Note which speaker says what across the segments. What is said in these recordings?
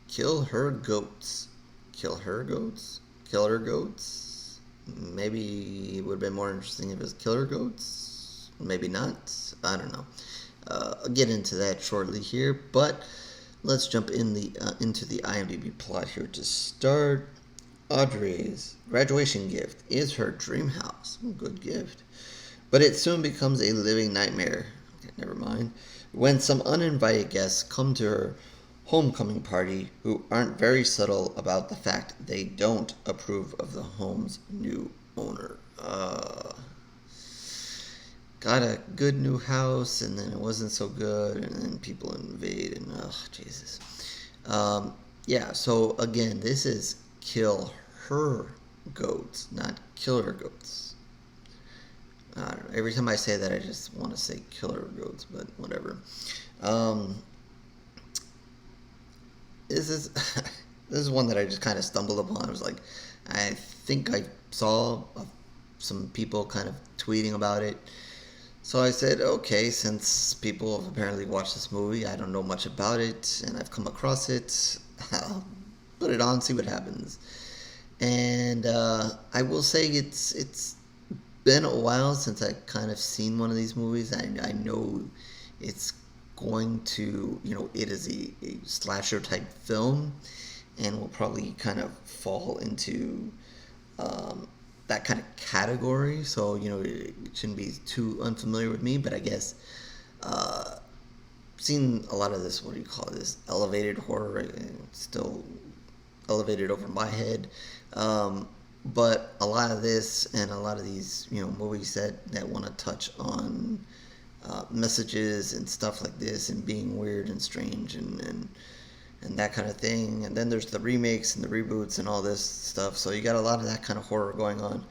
Speaker 1: Kill her goats. Kill her goats? Kill her goats? Maybe it would have been more interesting if it was killer goats. Maybe not. I don't know. I'll get into that shortly here, but let's jump into the IMDb plot here to start. Audrey's graduation gift is her dream house. Good gift. But it soon becomes a living nightmare. Okay, never mind. When some uninvited guests come to her homecoming party who aren't very subtle about the fact they don't approve of the home's new owner. Got a good new house, and then it wasn't so good, and then people invade, and Jesus. Yeah, so again, this is kill her goats, not killer goats. I don't know. Every time I say that, I just want to say killer goats, but whatever. Um, this is this is one that I just kind of stumbled upon. I was like, I think I saw some people kind of tweeting about it. So I said, okay, since people have apparently watched this movie, I don't know much about it, and I've come across it. I'll put it on, see what happens. And I will say it's been a while since I kind of seen one of these movies. I know it's going to, it is a slasher type film, and will probably kind of fall into um, that kind of category. So, it shouldn't be too unfamiliar with me, but I guess uh, seen a lot of this, what do you call this, elevated horror, right? It's still elevated over my head. But a lot of this and a lot of these, movies that want to touch on messages and stuff like this and being weird and strange and that kind of thing. And then there's the remakes and the reboots and all this stuff. So you got a lot of that kind of horror going on.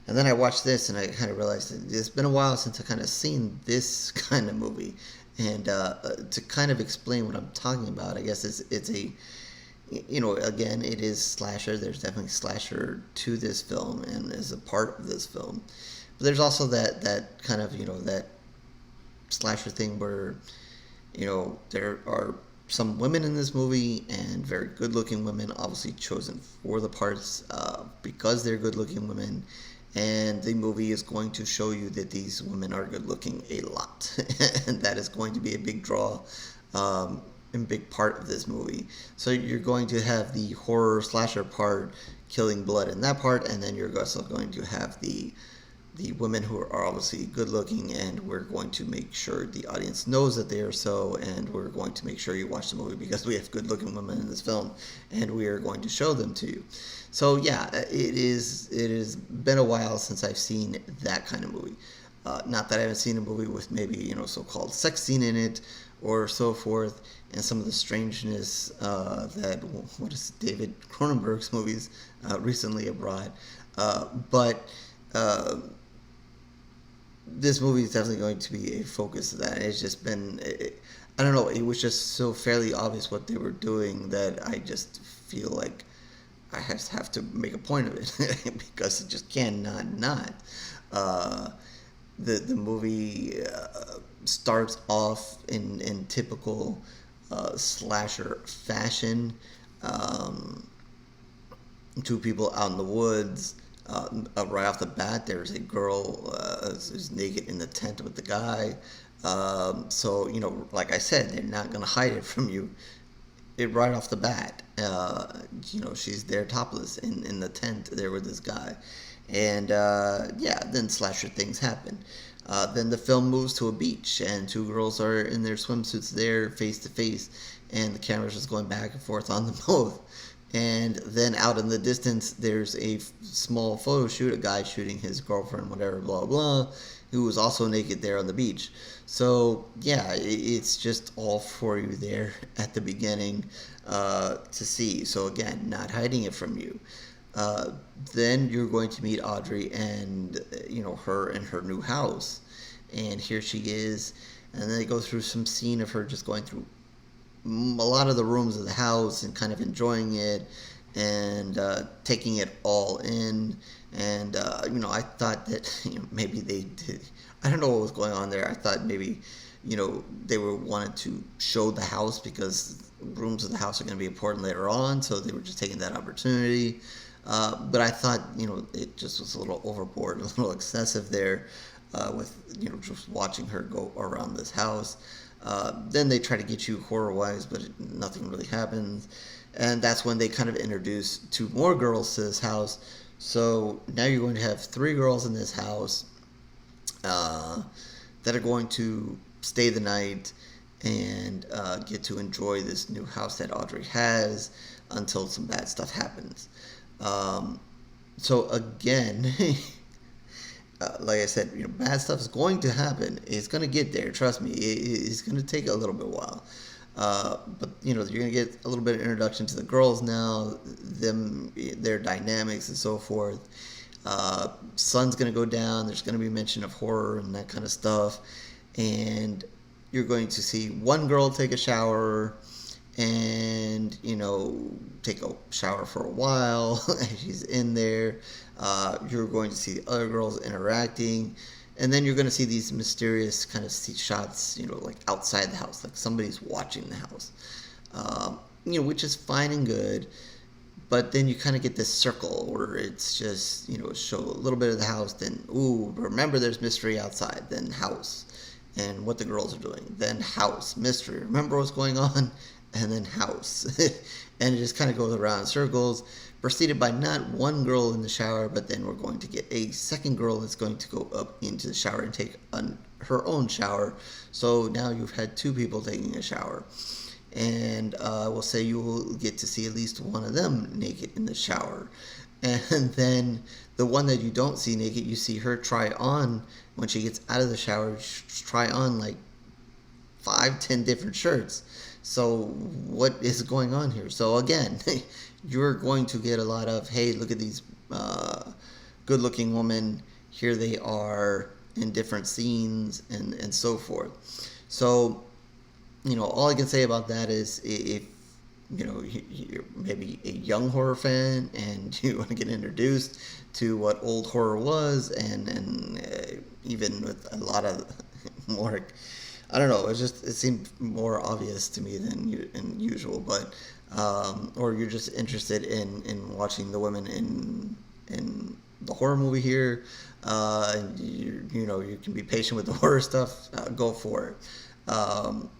Speaker 1: And then I watched this and I kind of realized that it's been a while since I kind of seen this kind of movie. And to kind of explain what I'm talking about, I guess it's a, again, it is slasher. There's definitely slasher to this film and is a part of this film. But there's also that kind of, that slasher thing where, there are some women in this movie and very good looking women, obviously chosen for the parts because they're good looking women. And the movie is going to show you that these women are good looking a lot. And that is going to be a big draw and big part of this movie. So you're going to have the horror slasher part, killing blood in that part, and then you're also going to have the women who are obviously good looking, and we're going to make sure the audience knows that they are so, and we're going to make sure you watch the movie because we have good looking women in this film, and we are going to show them to you. So yeah, it has been a while since I've seen that kind of movie. Not that I haven't seen a movie with maybe so-called sex scene in it or so forth, and some of the strangeness that what is David Cronenberg's movies recently have brought. But this movie is definitely going to be a focus of that. It's just been, I don't know, it was just so fairly obvious what they were doing that I just feel like I have to make a point of it because it just cannot not. The movie starts off in typical slasher fashion. Two people out in the woods. Right off the bat, there's a girl who's naked in the tent with the guy. So, like I said, they're not going to hide it from you. Right off the bat, she's there topless in the tent there with this guy. And, yeah, then slasher things happen. Then the film moves to a beach, and two girls are in their swimsuits there face to face, and the camera's just going back and forth on them both. And then out in the distance, there's a small photo shoot, a guy shooting his girlfriend, whatever, blah, blah, who was also naked there on the beach. So, yeah, it's just all for you there at the beginning to see. So, again, not hiding it from you. Then you're going to meet Audrey and, her in her new house. And here she is. And then they go through some scene of her just going through a lot of the rooms of the house and kind of enjoying it and taking it all in. And, I thought that maybe they did. I don't know what was going on there. I thought maybe they were wanted to show the house because rooms of the house are going to be important later on, so they were just taking that opportunity. But I thought, it just was a little overboard, a little excessive there, with, just watching her go around this house. Then they try to get you horror-wise, but nothing really happens. And that's when they kind of introduce two more girls to this house. So now you're going to have three girls in this house that are going to stay the night and get to enjoy this new house that Audrey has until some bad stuff happens. So again, like I said, bad stuff is going to happen. It's going to get there. Trust me. It's going to take a little bit while. But you're going to get a little bit of introduction to the girls now, their dynamics and so forth. Sun's going to go down. There's going to be mention of horror and that kind of stuff. And you're going to see one girl take a shower and, take a shower for a while. She's in there. You're going to see the other girls interacting. And then you're going to see these mysterious kind of shots, like outside the house, like somebody's watching the house, which is fine and good. But then you kind of get this circle where it's just, show a little bit of the house, then, remember there's mystery outside, then house, and what the girls are doing, then house, mystery, remember what's going on, and then house. And it just kind of goes around in circles, preceded by not one girl in the shower, but then we're going to get a second girl that's going to go up into the shower and take her own shower. So now you've had two people taking a shower. And we'll say you will get to see at least one of them naked in the shower. And then the one that you don't see naked, you see her try on, when she gets out of the shower, try on like 5-10 different shirts. So what is going on here? So again, you're going to get a lot of, hey, look at these good-looking women. Here they are in different scenes and so forth. So, all I can say about that is if, you're maybe a young horror fan and you want to get introduced to what old horror was and even with a lot of more, I don't know, it seemed more obvious to me than usual, but or you're just interested in watching the women in the horror movie here, and you can be patient with the horror stuff, go for it.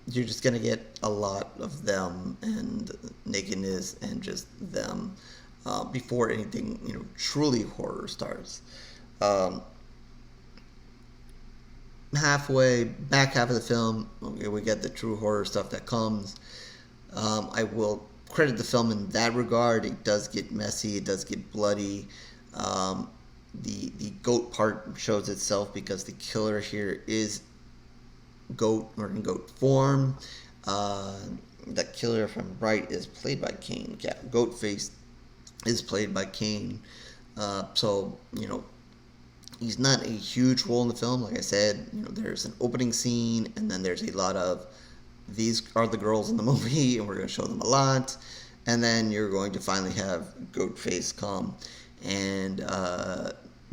Speaker 1: You're just gonna get a lot of them and nakedness and just them before anything truly horror starts. Back half of the film, okay, we get the true horror stuff that comes. I will credit the film in that regard. It does get messy. It does get bloody. The goat part shows itself because the killer here is goat or in goat form. The killer, if I'm right, is played by Kane. Yeah, Goatface is played by Kane. So he's not a huge role in the film. Like I said, there's an opening scene, and then there's a lot of these are the girls in the movie, and we're going to show them a lot. And then you're going to finally have Goatface come and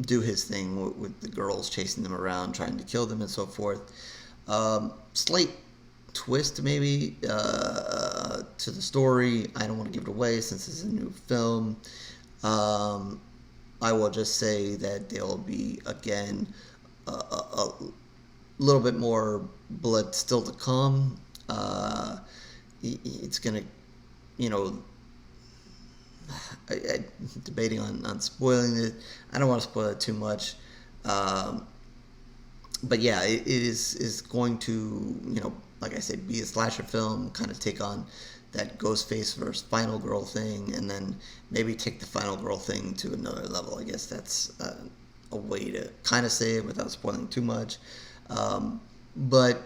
Speaker 1: do his thing with the girls chasing them around, trying to kill them and so forth. Slight twist maybe to the story. I don't want to give it away since it's a new film. I will just say that there'll be, again, a little bit more blood still to come. It's going to, I debating on spoiling it. I don't want to spoil it too much. But yeah, it is going to, like I said, be a slasher film, kind of take on that Ghostface versus Final Girl thing, and then maybe take the Final Girl thing to another level. I guess that's a way to kind of say it without spoiling too much. But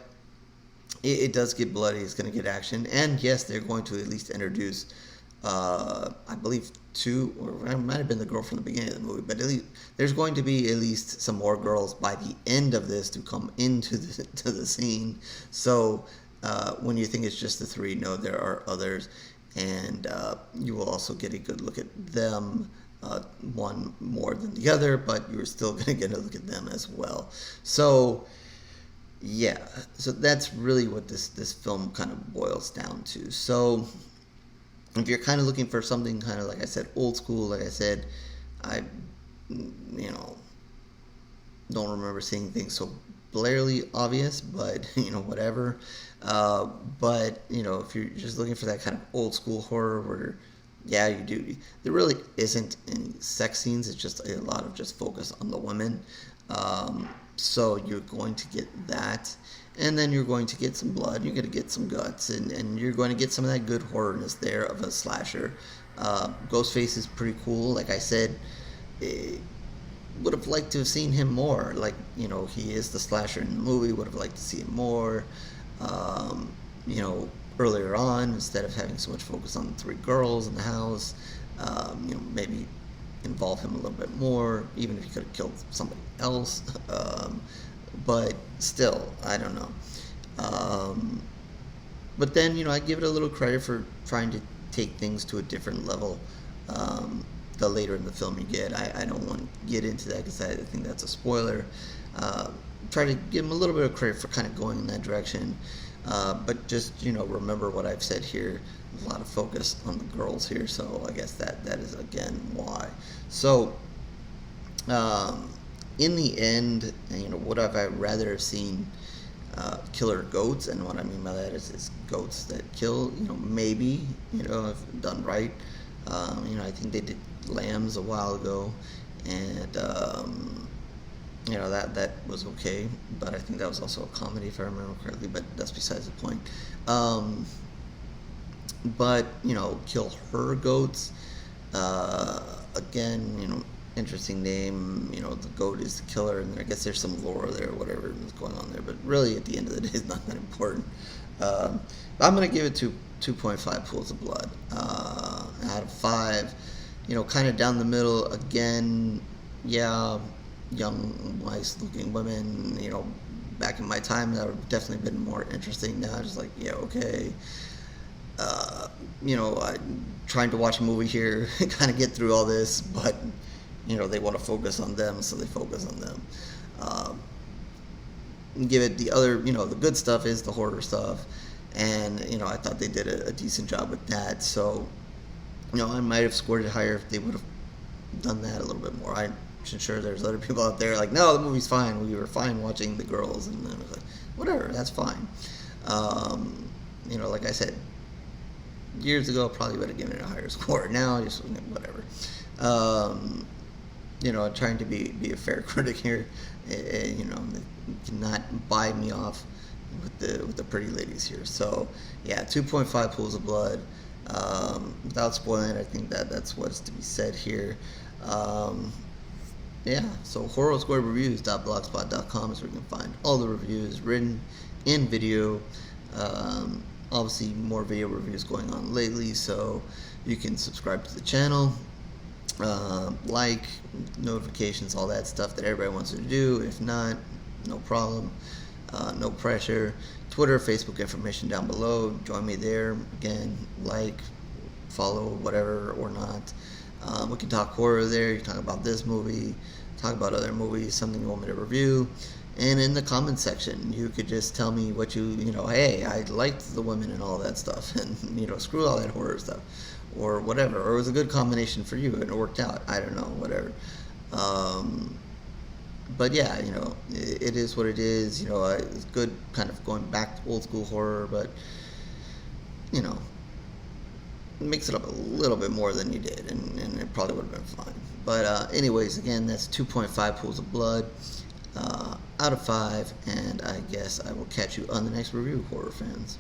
Speaker 1: it does get bloody. It's going to get action. And yes, they're going to at least introduce, I believe, two, or it might have been the girl from the beginning of the movie, but at least there's going to be at least some more girls by the end of this to come into the scene. So when you think it's just the three, no, there are others, and you will also get a good look at them, one more than the other, but you're still going to get a look at them as well. So yeah, so that's really what this film kind of boils down to. So if you're kind of looking for something kind of, like I said, old school, like I said, I, you know, don't remember seeing things so blaringly obvious, but whatever. But if you're just looking for that kind of old school horror where, yeah, you do. There really isn't any sex scenes. It's just a lot of just focus on the women. So you're going to get that, and then you're going to get some blood. You're going to get some guts, and you're going to get some of that good horrorness there of a slasher. Ghostface is pretty cool. Like I said, would have liked to have seen him more. Like, he is the slasher in the movie. Would have liked to see him more. Um, Earlier on, instead of having so much focus on the three girls in the house, maybe involve him a little bit more, even if he could have killed somebody else. But still, I don't know. But then, I give it a little credit for trying to take things to a different level. The later in the film you get, I don't want to get into that because I think that's a spoiler. Try to give him a little bit of credit for kind of going in that direction. But just, remember what I've said here. There's a lot of focus on the girls here, so I guess that is, again, why. So, in the end, would have I rather have seen killer goats? And what I mean by that is goats that kill, maybe, if done right. I think they did lambs a while ago, and that was okay, but I think that was also a comedy if I remember correctly, but that's besides the point. But kill her goats, again, interesting name. The goat is the killer, and I guess there's some lore there or whatever is going on there, but really at the end of the day it's not that important. But I'm gonna give it 2.5 pools of blood out of 5. Kind of down the middle again. Yeah, young, nice-looking women. Back in my time, that would have definitely been more interesting. Now, just like, yeah, okay. I'm trying to watch a movie here, kind of get through all this, but they want to focus on them, so they focus on them. Give it the other, the good stuff is the horror stuff, and I thought they did a decent job with that. So, I might have scored it higher if they would have done that a little bit more. I'm sure there's other people out there like, no, the movie's fine. We were fine watching the girls, and I was like, whatever, that's fine. Like I said, years ago, I probably would have given it a higher score. Now, just whatever. Trying to be a fair critic here. They cannot buy me off with the pretty ladies here. So yeah, 2.5 pools of blood. Without spoiling it, I think that's what's to be said here. Yeah, so horrorsquaredreviews.blogspot.com is where you can find all the reviews written in video. Obviously, more video reviews going on lately, so you can subscribe to the channel, like, notifications, all that stuff that everybody wants to do. If not, no problem, no pressure. Twitter, Facebook information down below. Join me there. Again, like, follow, whatever, or not. We can talk horror there. You can talk about this movie, talk about other movies, something you want me to review. And in the comment section, you could just tell me what hey, I liked the women and all that stuff, and screw all that horror stuff, or whatever, or it was a good combination for you and it worked out. I don't know, whatever. But yeah, it is what it is. It's good, kind of going back to old school horror, but mix it up a little bit more than you did, and it probably would have been fine. But anyways, again, that's 2.5 pools of blood out of 5, and I guess I will catch you on the next review, horror fans.